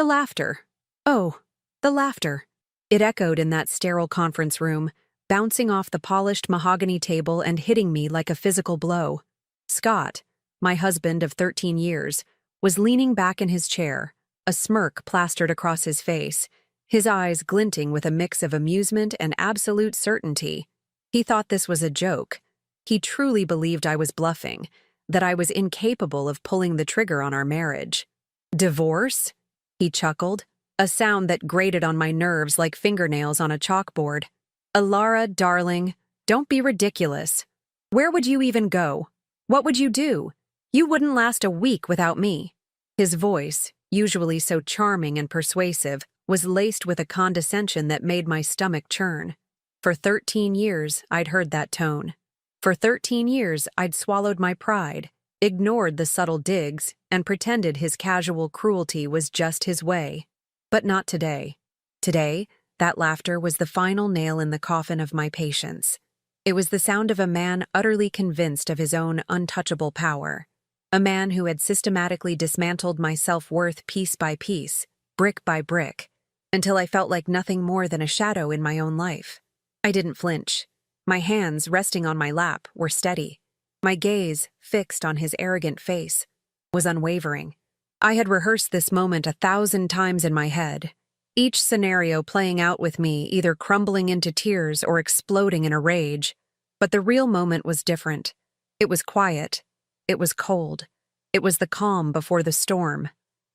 The laughter. Oh, the laughter. It echoed in that sterile conference room, bouncing off the polished mahogany table and hitting me like a physical blow. Scott, my husband of 13 years, was leaning back in his chair, a smirk plastered across his face, his eyes glinting with a mix of amusement and absolute certainty. He thought this was a joke. He truly believed I was bluffing, that I was incapable of pulling the trigger on our marriage. Divorce? He chuckled, a sound that grated on my nerves like fingernails on a chalkboard. Alara, darling, don't be ridiculous. Where would you even go? What would you do? You wouldn't last a week without me. His voice, usually so charming and persuasive, was laced with a condescension that made my stomach churn. For 13 years, I'd heard that tone. For 13 years, I'd swallowed my pride, ignored the subtle digs, and pretended his casual cruelty was just his way. But not today. Today, that laughter was the final nail in the coffin of my patience. It was the sound of a man utterly convinced of his own untouchable power. A man who had systematically dismantled my self-worth piece by piece, brick by brick, until I felt like nothing more than a shadow in my own life. I didn't flinch. My hands, resting on my lap, were steady. My gaze, fixed on his arrogant face, was unwavering. I had rehearsed this moment 1,000 times in my head, each scenario playing out with me either crumbling into tears or exploding in a rage. But the real moment was different. It was quiet. It was cold. It was the calm before the storm.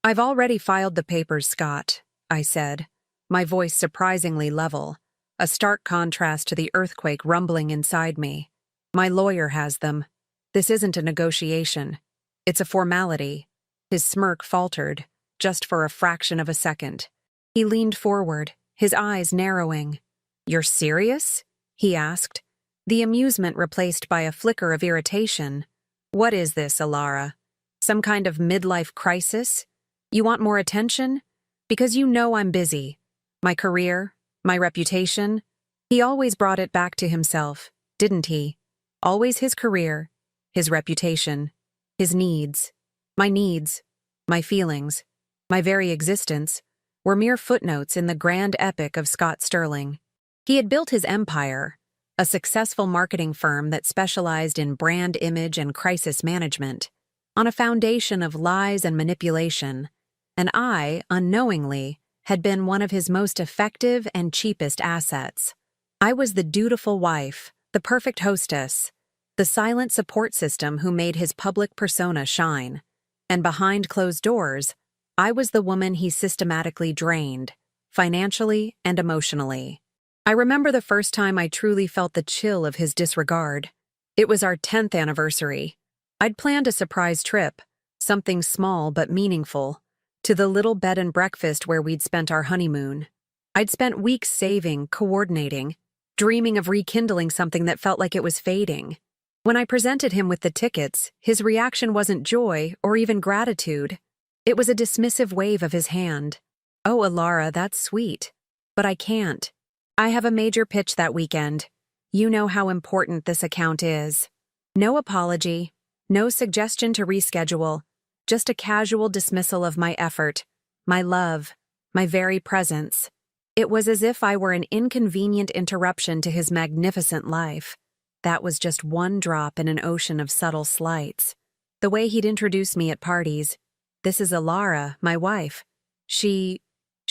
"I've already filed the papers, Scott," I said, my voice surprisingly level, a stark contrast to the earthquake rumbling inside me. "My lawyer has them. This isn't a negotiation. It's a formality." His smirk faltered, just for a fraction of a second. He leaned forward, his eyes narrowing. "You're serious?" he asked, the amusement replaced by a flicker of irritation. "What is this, Alara? Some kind of midlife crisis? You want more attention? Because you know I'm busy. My career, my reputation." He always brought it back to himself, didn't he? Always his career, his reputation, his needs. My feelings, my very existence, were mere footnotes in the grand epic of Scott Sterling. He had built his empire, a successful marketing firm that specialized in brand image and crisis management, on a foundation of lies and manipulation, and I, unknowingly, had been one of his most effective and cheapest assets. I was the dutiful wife, the perfect hostess, the silent support system who made his public persona shine. And behind closed doors, I was the woman he systematically drained, financially and emotionally. I remember the first time I truly felt the chill of his disregard. It was our 10th anniversary. I'd planned a surprise trip, something small but meaningful, to the little bed and breakfast where we'd spent our honeymoon. I'd spent weeks saving, coordinating, dreaming of rekindling something that felt like it was fading. When I presented him with the tickets, his reaction wasn't joy or even gratitude. It was a dismissive wave of his hand. "Oh, Alara, that's sweet. But I can't. I have a major pitch that weekend. You know how important this account is." No apology, no suggestion to reschedule, just a casual dismissal of my effort, my love, my very presence. It was as if I were an inconvenient interruption to his magnificent life. That was just one drop in an ocean of subtle slights. The way he'd introduce me at parties. "This is Alara, my wife. She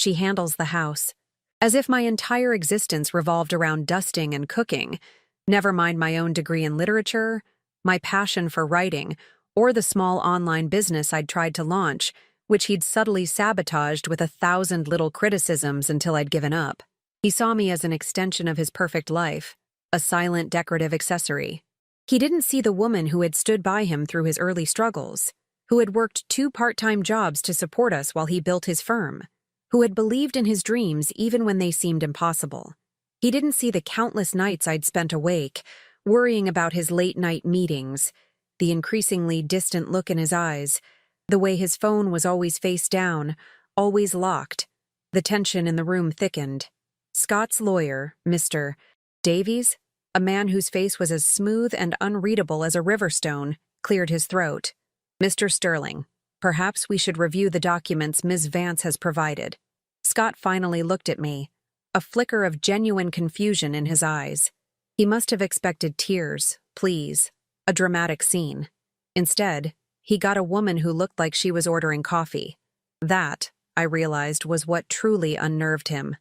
handles the house." As if my entire existence revolved around dusting and cooking, never mind my own degree in literature, my passion for writing, or the small online business I'd tried to launch, which he'd subtly sabotaged with 1,000 little criticisms until I'd given up. He saw me as an extension of his perfect life, a silent decorative accessory. He didn't see the woman who had stood by him through his early struggles, who had worked 2 part-time jobs to support us while he built his firm, who had believed in his dreams even when they seemed impossible. He didn't see the countless nights I'd spent awake, worrying about his late-night meetings, the increasingly distant look in his eyes, the way his phone was always face down, always locked. The tension in the room thickened. Scott's lawyer, Mr. Davies, a man whose face was as smooth and unreadable as a river stone, cleared his throat. "Mr. Sterling, Perhaps we should review the documents Ms. Vance has provided. Scott finally looked at me, a flicker of genuine confusion in his eyes. He must have expected tears, pleas, a dramatic scene. Instead, he got a woman who looked like she was ordering coffee. That, I realized, was what truly unnerved him.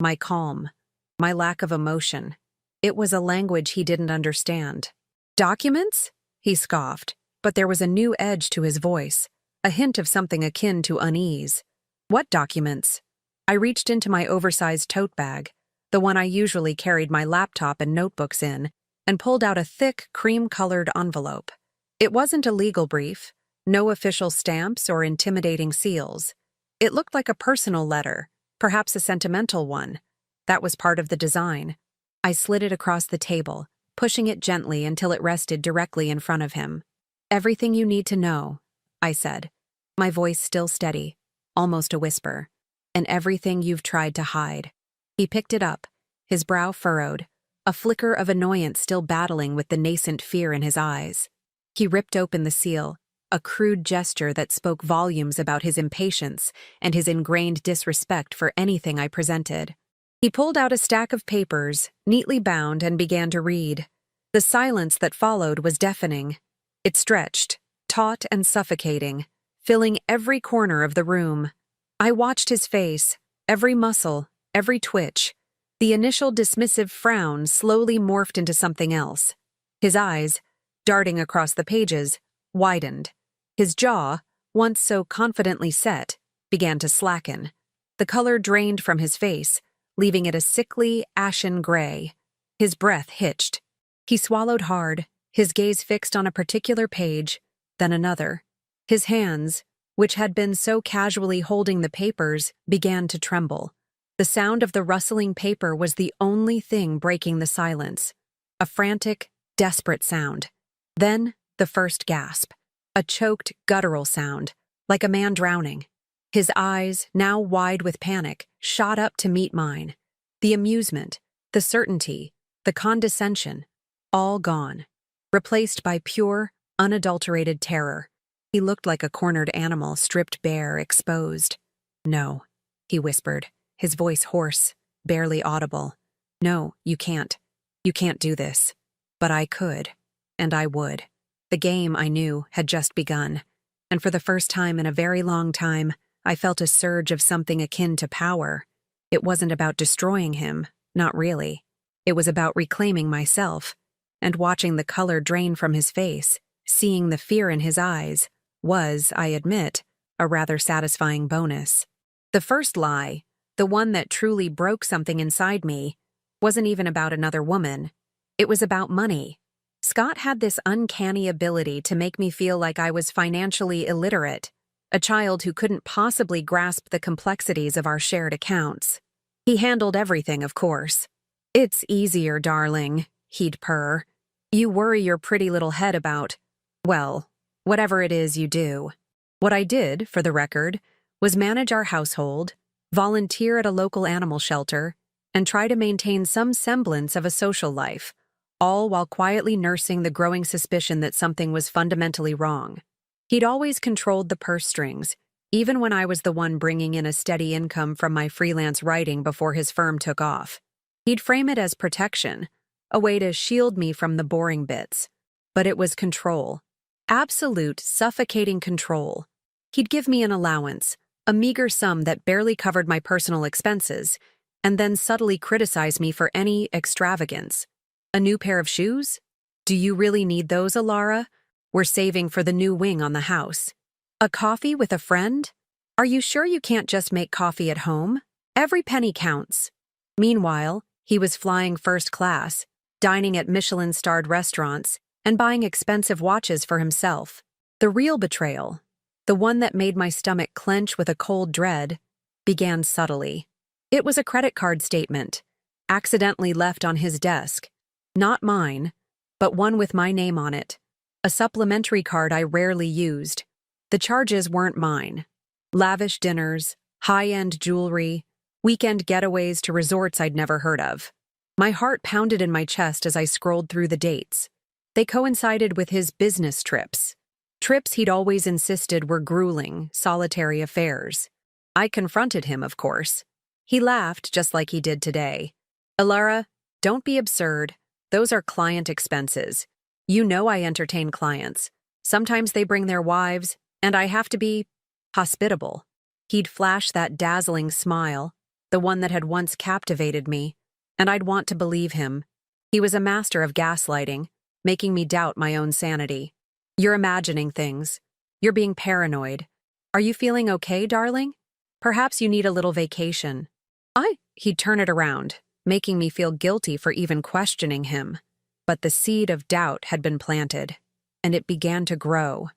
My calm, my lack of emotion. It was a language he didn't understand. "Documents?" he scoffed, but there was a new edge to his voice, a hint of something akin to unease. "What documents?" I reached into my oversized tote bag, the one I usually carried my laptop and notebooks in, and pulled out a thick, cream-colored envelope. It wasn't a legal brief, no official stamps or intimidating seals. It looked like a personal letter, perhaps a sentimental one. That was part of the design. I slid it across the table, pushing it gently until it rested directly in front of him. "Everything you need to know," I said, my voice still steady, almost a whisper, "and everything you've tried to hide." He picked it up, his brow furrowed, a flicker of annoyance still battling with the nascent fear in his eyes. He ripped open the seal, a crude gesture that spoke volumes about his impatience and his ingrained disrespect for anything I presented. He pulled out a stack of papers, neatly bound, and began to read. The silence that followed was deafening. It stretched, taut and suffocating, filling every corner of the room. I watched his face, every muscle, every twitch. The initial dismissive frown slowly morphed into something else. His eyes, darting across the pages, widened. His jaw, once so confidently set, began to slacken. The color drained from his face, leaving it a sickly, ashen gray. His breath hitched. He swallowed hard, his gaze fixed on a particular page, then another. His hands, which had been so casually holding the papers, began to tremble. The sound of the rustling paper was the only thing breaking the silence. A frantic, desperate sound. Then, the first gasp. A choked, guttural sound, like a man drowning. His eyes, now wide with panic, shot up to meet mine. The amusement, the certainty, the condescension, all gone. Replaced by pure, unadulterated terror. He looked like a cornered animal, stripped bare, exposed. "No," he whispered, his voice hoarse, barely audible. "No, you can't. You can't do this." But I could, and I would. The game, I knew, had just begun, and for the first time in a very long time, I felt a surge of something akin to power. It wasn't about destroying him, not really. It was about reclaiming myself, and watching the color drain from his face, seeing the fear in his eyes, was, I admit, a rather satisfying bonus. The first lie, the one that truly broke something inside me, wasn't even about another woman. It was about money. Scott had this uncanny ability to make me feel like I was financially illiterate, a child who couldn't possibly grasp the complexities of our shared accounts. He handled everything, of course. "It's easier, darling," he'd purr. "You worry your pretty little head about, well, whatever it is you do." What I did, for the record, was manage our household, volunteer at a local animal shelter, and try to maintain some semblance of a social life, all while quietly nursing the growing suspicion that something was fundamentally wrong. He'd always controlled the purse strings, even when I was the one bringing in a steady income from my freelance writing before his firm took off. He'd frame it as protection, a way to shield me from the boring bits. But it was control. Absolute, suffocating control. He'd give me an allowance, a meager sum that barely covered my personal expenses, and then subtly criticize me for any extravagance. "A new pair of shoes? Do you really need those, Alara? We're saving for the new wing on the house. A coffee with a friend? Are you sure you can't just make coffee at home? Every penny counts." Meanwhile, he was flying first class, dining at Michelin-starred restaurants, and buying expensive watches for himself. The real betrayal, the one that made my stomach clench with a cold dread, began subtly. It was a credit card statement, accidentally left on his desk. Not mine, but one with my name on it. A supplementary card I rarely used. The charges weren't mine. Lavish dinners, high-end jewelry, weekend getaways to resorts I'd never heard of. My heart pounded in my chest as I scrolled through the dates. They coincided with his business trips. Trips he'd always insisted were grueling, solitary affairs. I confronted him, of course. He laughed just like he did today. "Alara, don't be absurd. Those are client expenses. You know I entertain clients. Sometimes they bring their wives, and I have to be hospitable." He'd flash that dazzling smile, the one that had once captivated me, and I'd want to believe him. He was a master of gaslighting, making me doubt my own sanity. "You're imagining things. You're being paranoid. Are you feeling okay, darling? Perhaps you need a little vacation." He'd turn it around, making me feel guilty for even questioning him. But the seed of doubt had been planted, and it began to grow,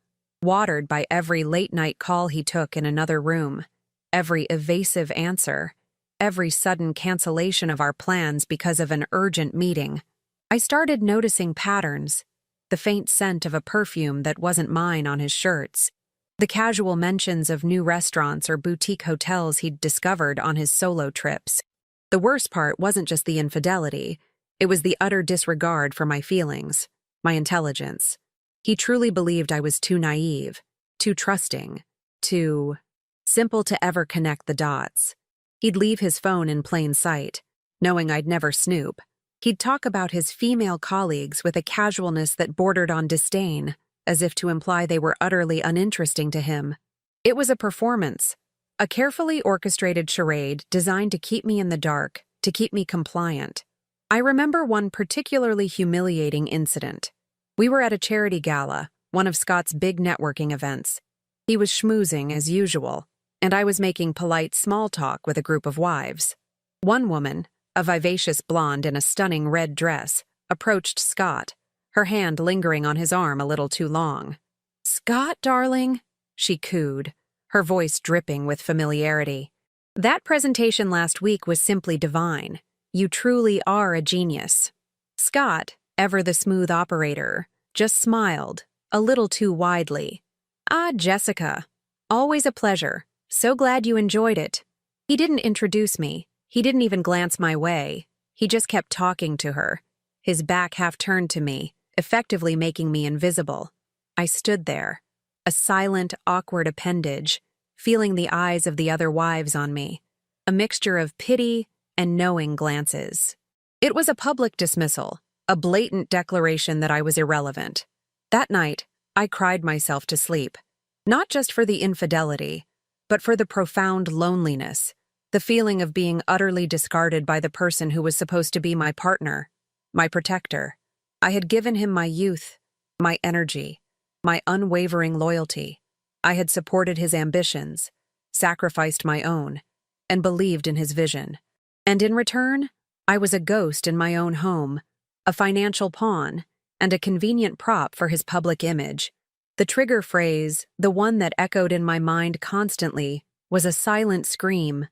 watered by every late-night call he took in another room, every evasive answer, every sudden cancellation of our plans because of an urgent meeting. I started noticing patterns, the faint scent of a perfume that wasn't mine on his shirts, the casual mentions of new restaurants or boutique hotels he'd discovered on his solo trips. The worst part wasn't just the infidelity, it was the utter disregard for my feelings, my intelligence. He truly believed I was too naive, too trusting, too simple to ever connect the dots. He'd leave his phone in plain sight, knowing I'd never snoop. He'd talk about his female colleagues with a casualness that bordered on disdain, as if to imply they were utterly uninteresting to him. It was a performance, a carefully orchestrated charade designed to keep me in the dark, to keep me compliant. I remember one particularly humiliating incident. We were at a charity gala, one of Scott's big networking events. He was schmoozing as usual, and I was making polite small talk with a group of wives. One woman, a vivacious blonde in a stunning red dress, approached Scott, her hand lingering on his arm a little too long. "Scott, darling," she cooed, her voice dripping with familiarity. "That presentation last week was simply divine. You truly are a genius." Scott, ever the smooth operator, just smiled, a little too widely. "Ah, Jessica. Always a pleasure. So glad you enjoyed it." He didn't introduce me. He didn't even glance my way. He just kept talking to her, his back half turned to me, effectively making me invisible. I stood there, a silent, awkward appendage, feeling the eyes of the other wives on me, a mixture of pity and knowing glances. It was a public dismissal, a blatant declaration that I was irrelevant. That night, I cried myself to sleep, not just for the infidelity, but for the profound loneliness, the feeling of being utterly discarded by the person who was supposed to be my partner, my protector. I had given him my youth, my energy, my unwavering loyalty. I had supported his ambitions, sacrificed my own, and believed in his vision. And in return, I was a ghost in my own home, a financial pawn, and a convenient prop for his public image. The trigger phrase, the one that echoed in my mind constantly, was a silent scream.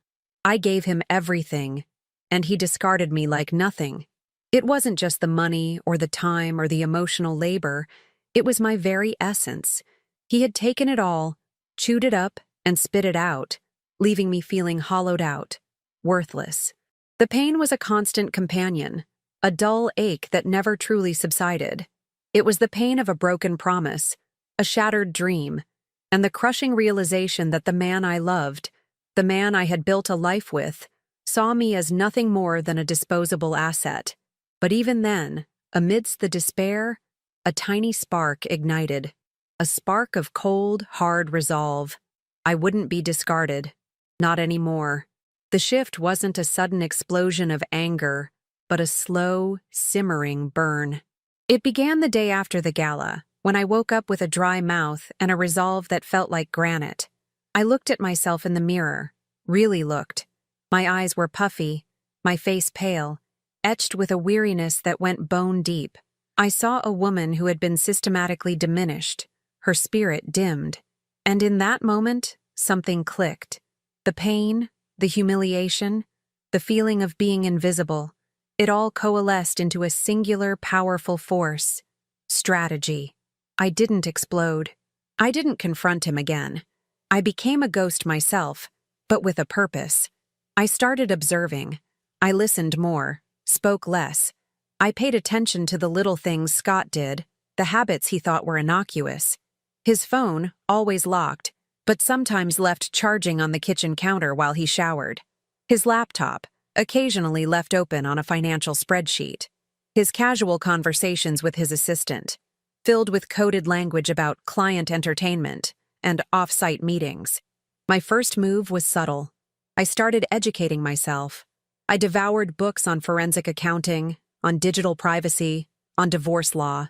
I gave him everything, and he discarded me like nothing. It wasn't just the money or the time or the emotional labor, it was my very essence. He had taken it all, chewed it up, and spit it out, leaving me feeling hollowed out, worthless. The pain was a constant companion, a dull ache that never truly subsided. It was the pain of a broken promise, a shattered dream, and the crushing realization that the man I loved, the man I had built a life with, saw me as nothing more than a disposable asset. But even then, amidst the despair, a tiny spark ignited, a spark of cold, hard resolve. I wouldn't be discarded, not anymore. The shift wasn't a sudden explosion of anger, but a slow, simmering burn. It began the day after the gala, when I woke up with a dry mouth and a resolve that felt like granite. I looked at myself in the mirror, really looked. My eyes were puffy, my face pale, etched with a weariness that went bone deep. I saw a woman who had been systematically diminished, her spirit dimmed. And in that moment, something clicked. The pain, the humiliation, the feeling of being invisible, it all coalesced into a singular, powerful force. Strategy. I didn't explode. I didn't confront him again. I became a ghost myself, but with a purpose. I started observing. I listened more, spoke less. I paid attention to the little things Scott did, the habits he thought were innocuous. His phone, always locked, but sometimes left charging on the kitchen counter while he showered. His laptop, occasionally left open on a financial spreadsheet. His casual conversations with his assistant, filled with coded language about client entertainment and off-site meetings. My first move was subtle. I started educating myself. I devoured books on forensic accounting, on digital privacy, on divorce law.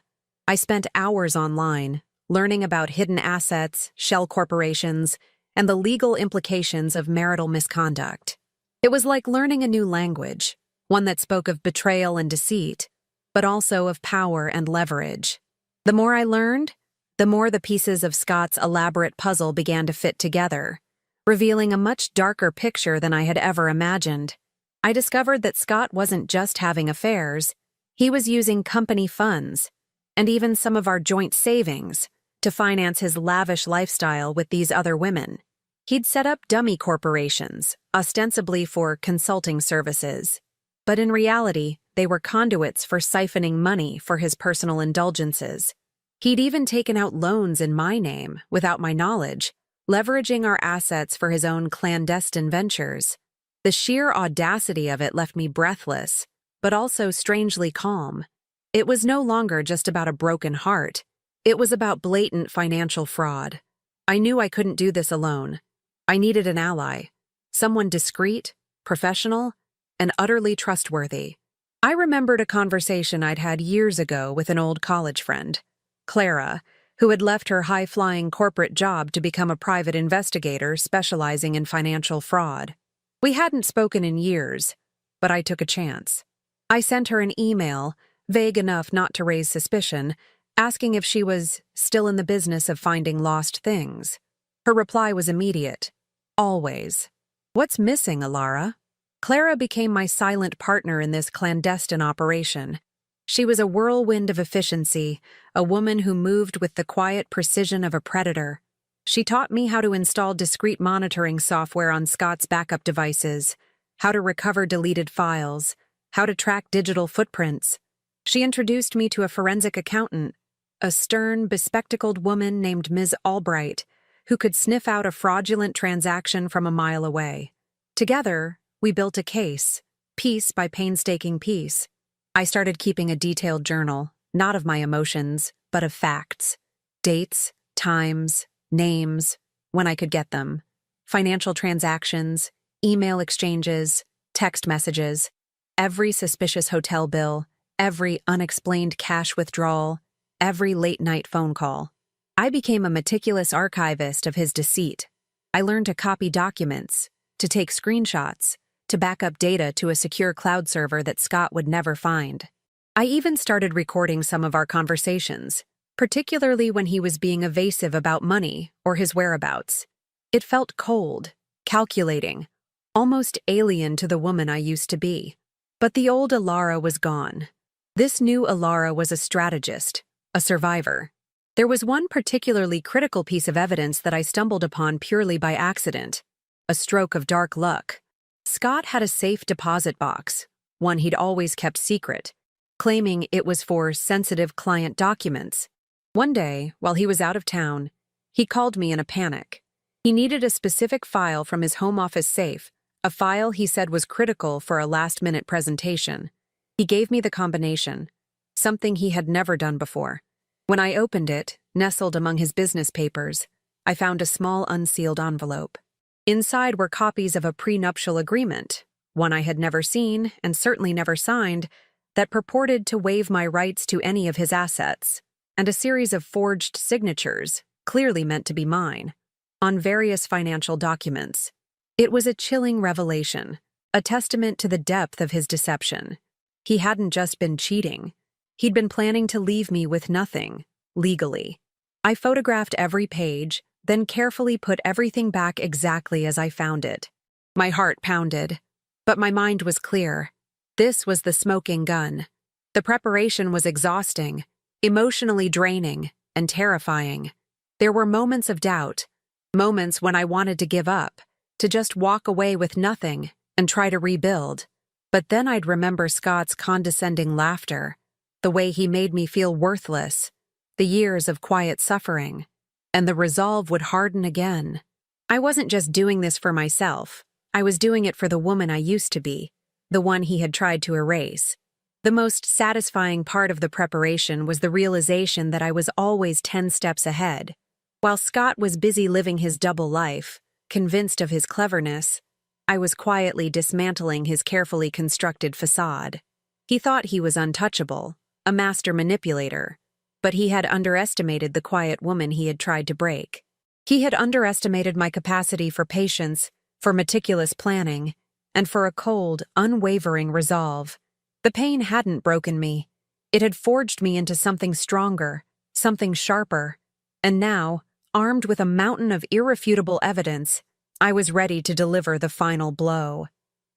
I spent hours online, learning about hidden assets, shell corporations, and the legal implications of marital misconduct. It was like learning a new language, one that spoke of betrayal and deceit, but also of power and leverage. The more I learned, the more the pieces of Scott's elaborate puzzle began to fit together, revealing a much darker picture than I had ever imagined. I discovered that Scott wasn't just having affairs, he was using company funds, and even some of our joint savings, to finance his lavish lifestyle with these other women. He'd set up dummy corporations, ostensibly for consulting services, but in reality, they were conduits for siphoning money for his personal indulgences. He'd even taken out loans in my name, without my knowledge, leveraging our assets for his own clandestine ventures. The sheer audacity of it left me breathless, but also strangely calm. It was no longer just about a broken heart. It was about blatant financial fraud. I knew I couldn't do this alone. I needed an ally, someone discreet, professional, and utterly trustworthy. I remembered a conversation I'd had years ago with an old college friend, Clara, who had left her high-flying corporate job to become a private investigator specializing in financial fraud. We hadn't spoken in years, but I took a chance. I sent her an email, vague enough not to raise suspicion, asking if she was still in the business of finding lost things. Her reply was immediate. Always. What's missing, Alara? Clara became my silent partner in this clandestine operation. She was a whirlwind of efficiency, a woman who moved with the quiet precision of a predator. She taught me how to install discrete monitoring software on Scott's backup devices, how to recover deleted files, how to track digital footprints. She introduced me to a forensic accountant, a stern, bespectacled woman named Ms. Albright, who could sniff out a fraudulent transaction from a mile away. Together, we built a case, piece by painstaking piece. I started keeping a detailed journal, not of my emotions, but of facts. Dates, times, names, when I could get them. Financial transactions, email exchanges, text messages, every suspicious hotel bill, every unexplained cash withdrawal, every late-night phone call. I became a meticulous archivist of his deceit. I learned to copy documents, to take screenshots, to back up data to a secure cloud server that Scott would never find. I even started recording some of our conversations, particularly when he was being evasive about money or his whereabouts. It felt cold, calculating, almost alien to the woman I used to be. But the old Alara was gone. This new Alara was a strategist, a survivor. There was one particularly critical piece of evidence that I stumbled upon purely by accident, a stroke of dark luck. Scott had a safe deposit box, one he'd always kept secret, claiming it was for sensitive client documents. One day, while he was out of town, he called me in a panic. He needed a specific file from his home office safe, a file he said was critical for a last-minute presentation. He gave me the combination, something he had never done before. When I opened it, nestled among his business papers, I found a small unsealed envelope. Inside were copies of a prenuptial agreement, one I had never seen and certainly never signed, that purported to waive my rights to any of his assets, and a series of forged signatures, clearly meant to be mine, on various financial documents. It was a chilling revelation, a testament to the depth of his deception. He hadn't just been cheating. He'd been planning to leave me with nothing, legally. I photographed every page, then carefully put everything back exactly as I found it. My heart pounded, but my mind was clear. This was the smoking gun. The preparation was exhausting, emotionally draining, and terrifying. There were moments of doubt, moments when I wanted to give up, to just walk away with nothing and try to rebuild. But then I'd remember Scott's condescending laughter, the way he made me feel worthless, the years of quiet suffering. and the resolve would harden again. I wasn't just doing this for myself. I was doing it for the woman I used to be, the one he had tried to erase. The most satisfying part of the preparation was the realization that I was always 10 steps ahead. While Scott was busy living his double life, convinced of his cleverness, I was quietly dismantling his carefully constructed facade. He thought he was untouchable, a master manipulator, but he had underestimated the quiet woman he had tried to break. He had underestimated my capacity for patience, for meticulous planning, and for a cold, unwavering resolve. The pain hadn't broken me. It had forged me into something stronger, something sharper. And now, armed with a mountain of irrefutable evidence, I was ready to deliver the final blow.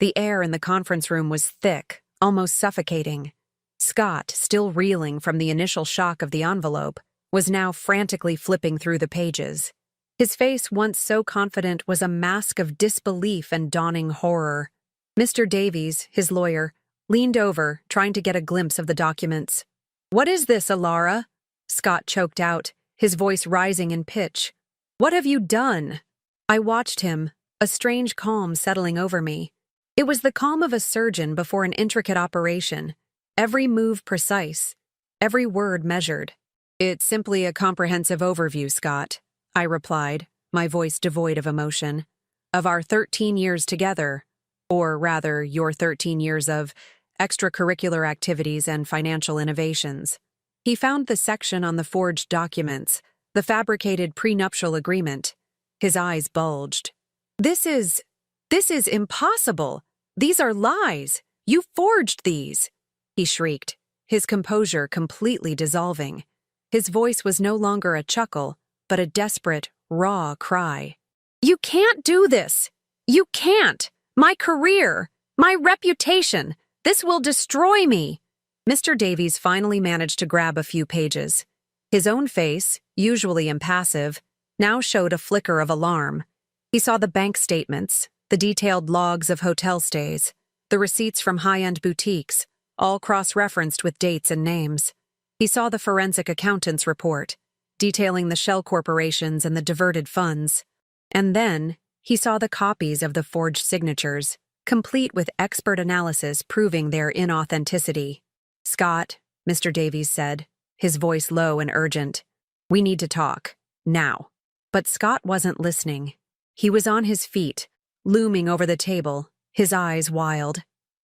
The air in the conference room was thick, almost suffocating. Scott, still reeling from the initial shock of the envelope, was now frantically flipping through the pages. His face, once so confident, was a mask of disbelief and dawning horror. Mr. Davies, his lawyer, leaned over, trying to get a glimpse of the documents. "What is this, Alara?" Scott choked out, his voice rising in pitch. "What have you done?" I watched him, a strange calm settling over me. It was the calm of a surgeon before an intricate operation, every move precise, every word measured. "It's simply a comprehensive overview, Scott," I replied, my voice devoid of emotion, "of our 13 years together, or rather, your 13 years of extracurricular activities and financial innovations." He found the section on the forged documents, the fabricated prenuptial agreement. His eyes bulged. This is impossible. These are lies. You forged these," he shrieked, his composure completely dissolving. His voice was no longer a chuckle, but a desperate, raw cry. "You can't do this! You can't! My career! My reputation! This will destroy me!" Mr. Davies finally managed to grab a few pages. His own face, usually impassive, now showed a flicker of alarm. He saw the bank statements, the detailed logs of hotel stays, the receipts from high-end boutiques, all cross-referenced with dates and names. He saw the forensic accountant's report, detailing the shell corporations and the diverted funds. And then, he saw the copies of the forged signatures, complete with expert analysis proving their inauthenticity. "Scott," Mr. Davies said, his voice low and urgent, "we need to talk. Now." But Scott wasn't listening. He was on his feet, looming over the table, his eyes wild.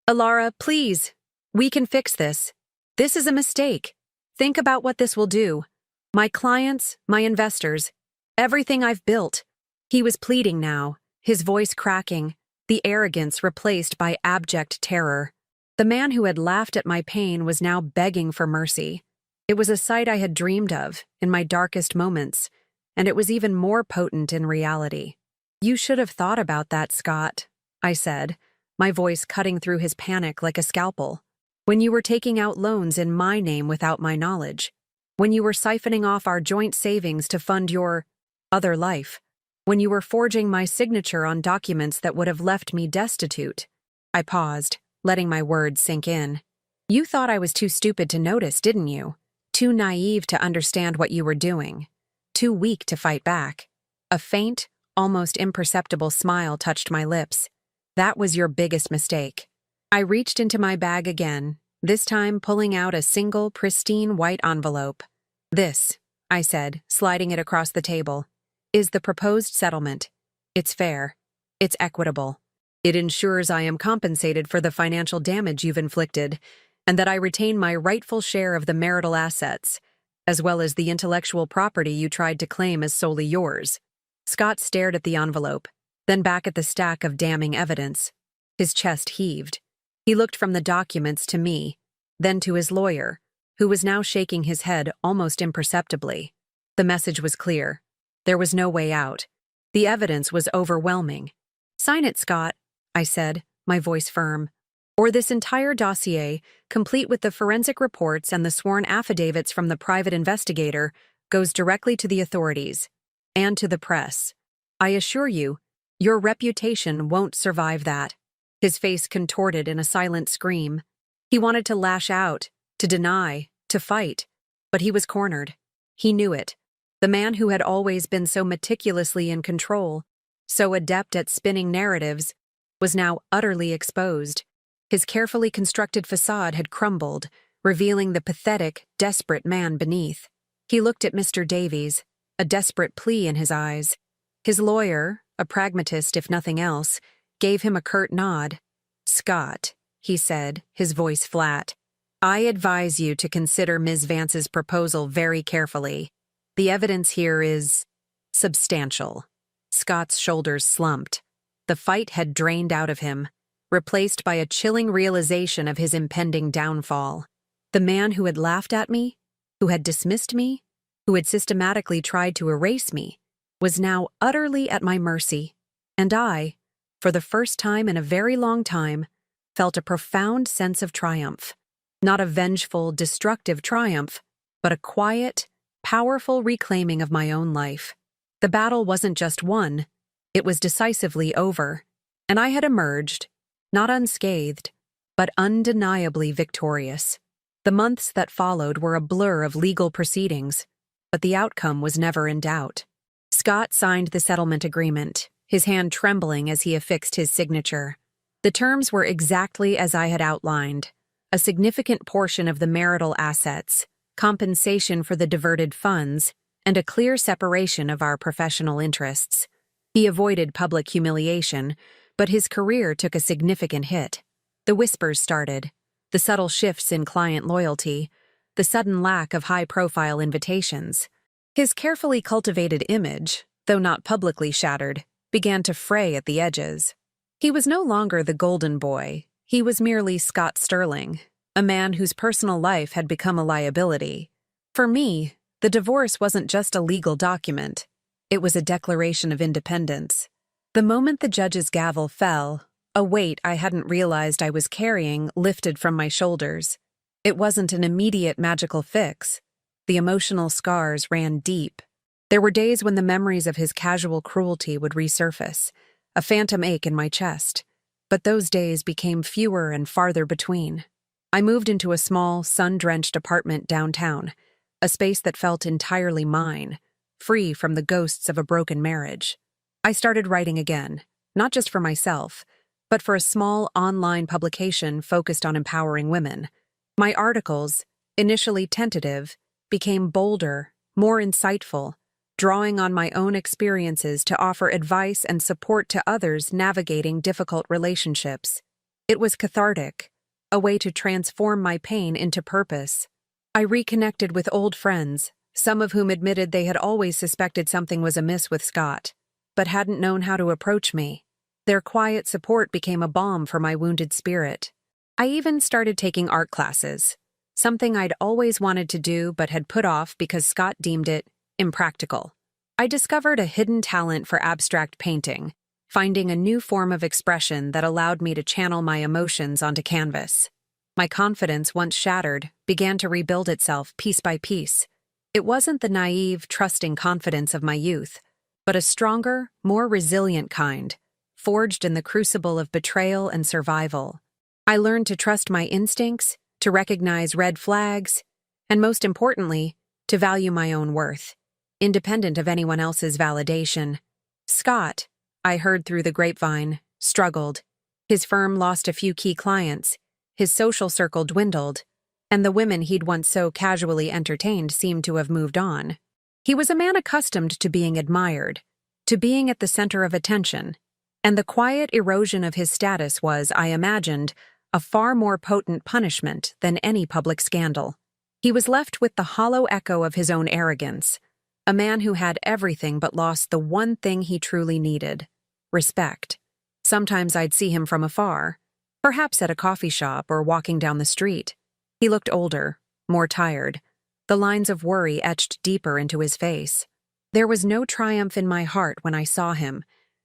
"Alara, please. We can fix this. This is a mistake. Think about what this will do. My clients, my investors, everything I've built." He was pleading now, his voice cracking, the arrogance replaced by abject terror. The man who had laughed at my pain was now begging for mercy. It was a sight I had dreamed of in my darkest moments, and it was even more potent in reality. "You should have thought about that, Scott," I said, my voice cutting through his panic like a scalpel. "When you were taking out loans in my name without my knowledge. When you were siphoning off our joint savings to fund your other life. When you were forging my signature on documents that would have left me destitute." I paused, letting my words sink in. "You thought I was too stupid to notice, didn't you? Too naive to understand what you were doing. Too weak to fight back." A faint, almost imperceptible smile touched my lips. "That was your biggest mistake." I reached into my bag again, this time pulling out a single, pristine white envelope. "This," I said, sliding it across the table, "is the proposed settlement. It's fair. It's equitable. It ensures I am compensated for the financial damage you've inflicted, and that I retain my rightful share of the marital assets, as well as the intellectual property you tried to claim as solely yours." Scott stared at the envelope, then back at the stack of damning evidence. His chest heaved. He looked from the documents to me, then to his lawyer, who was now shaking his head almost imperceptibly. The message was clear. There was no way out. The evidence was overwhelming. "Sign it, Scott," I said, my voice firm. "Or this entire dossier, complete with the forensic reports and the sworn affidavits from the private investigator, goes directly to the authorities. And to the press. I assure you, your reputation won't survive that." His face contorted in a silent scream. He wanted to lash out, to deny, to fight. But he was cornered. He knew it. The man who had always been so meticulously in control, so adept at spinning narratives, was now utterly exposed. His carefully constructed facade had crumbled, revealing the pathetic, desperate man beneath. He looked at Mr. Davies, a desperate plea in his eyes. His lawyer, a pragmatist if nothing else, gave him a curt nod. "Scott," he said, his voice flat, "I advise you to consider Ms. Vance's proposal very carefully. The evidence here is substantial." Scott's shoulders slumped. The fight had drained out of him, replaced by a chilling realization of his impending downfall. The man who had laughed at me, who had dismissed me, who had systematically tried to erase me, was now utterly at my mercy. And I, for the first time in a very long time, felt a profound sense of triumph. Not a vengeful, destructive triumph, but a quiet, powerful reclaiming of my own life. The battle wasn't just won, it was decisively over, and I had emerged, not unscathed, but undeniably victorious. The months that followed were a blur of legal proceedings, but the outcome was never in doubt. Scott signed the settlement agreement, his hand trembling as he affixed his signature. The terms were exactly as I had outlined: a significant portion of the marital assets, compensation for the diverted funds, and a clear separation of our professional interests. He avoided public humiliation, but his career took a significant hit. The whispers started, the subtle shifts in client loyalty, the sudden lack of high-profile invitations. His carefully cultivated image, though not publicly shattered, began to fray at the edges. He was no longer the golden boy, he was merely Scott Sterling, a man whose personal life had become a liability. For me, the divorce wasn't just a legal document, it was a declaration of independence. The moment the judge's gavel fell, a weight I hadn't realized I was carrying lifted from my shoulders. It wasn't an immediate magical fix. The emotional scars ran deep. There were days when the memories of his casual cruelty would resurface, a phantom ache in my chest. But those days became fewer and farther between. I moved into a small, sun-drenched apartment downtown, a space that felt entirely mine, free from the ghosts of a broken marriage. I started writing again, not just for myself, but for a small online publication focused on empowering women. My articles, initially tentative, became bolder, more insightful, drawing on my own experiences to offer advice and support to others navigating difficult relationships. It was cathartic, a way to transform my pain into purpose. I reconnected with old friends, some of whom admitted they had always suspected something was amiss with Scott, but hadn't known how to approach me. Their quiet support became a balm for my wounded spirit. I even started taking art classes, something I'd always wanted to do but had put off because Scott deemed it impractical. I discovered a hidden talent for abstract painting, finding a new form of expression that allowed me to channel my emotions onto canvas. My confidence, once shattered, began to rebuild itself piece by piece. It wasn't the naive, trusting confidence of my youth, but a stronger, more resilient kind, forged in the crucible of betrayal and survival. I learned to trust my instincts, to recognize red flags, and most importantly, to value my own worth, independent of anyone else's validation. Scott, I heard through the grapevine, struggled. His firm lost a few key clients, his social circle dwindled, and the women he'd once so casually entertained seemed to have moved on. He was a man accustomed to being admired, to being at the center of attention, and the quiet erosion of his status was, I imagined, a far more potent punishment than any public scandal. He was left with the hollow echo of his own arrogance, a man who had everything but lost the one thing he truly needed: respect. Sometimes I'd see him from afar, perhaps at a coffee shop or walking down the street. He looked older, more tired, the lines of worry etched deeper into his face. There was no triumph in my heart when I saw him,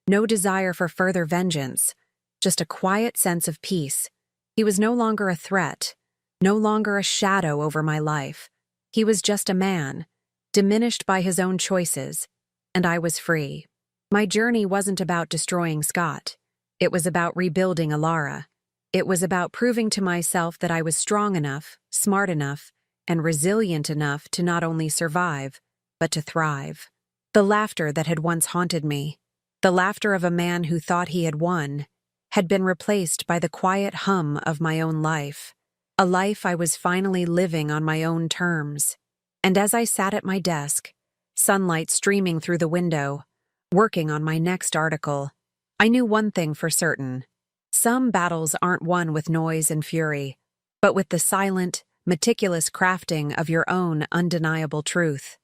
no desire for further vengeance, just a quiet sense of peace. He was no longer a threat, no longer a shadow over my life. He was just a man, diminished by his own choices, and I was free. My journey wasn't about destroying Scott. It was about rebuilding Alara. It was about proving to myself that I was strong enough, smart enough, and resilient enough to not only survive, but to thrive. The laughter that had once haunted me, the laughter of a man who thought he had won, had been replaced by the quiet hum of my own life, a life I was finally living on my own terms. And as I sat at my desk, sunlight streaming through the window, working on my next article, I knew one thing for certain. Some battles aren't won with noise and fury, but with the silent, meticulous crafting of your own undeniable truth.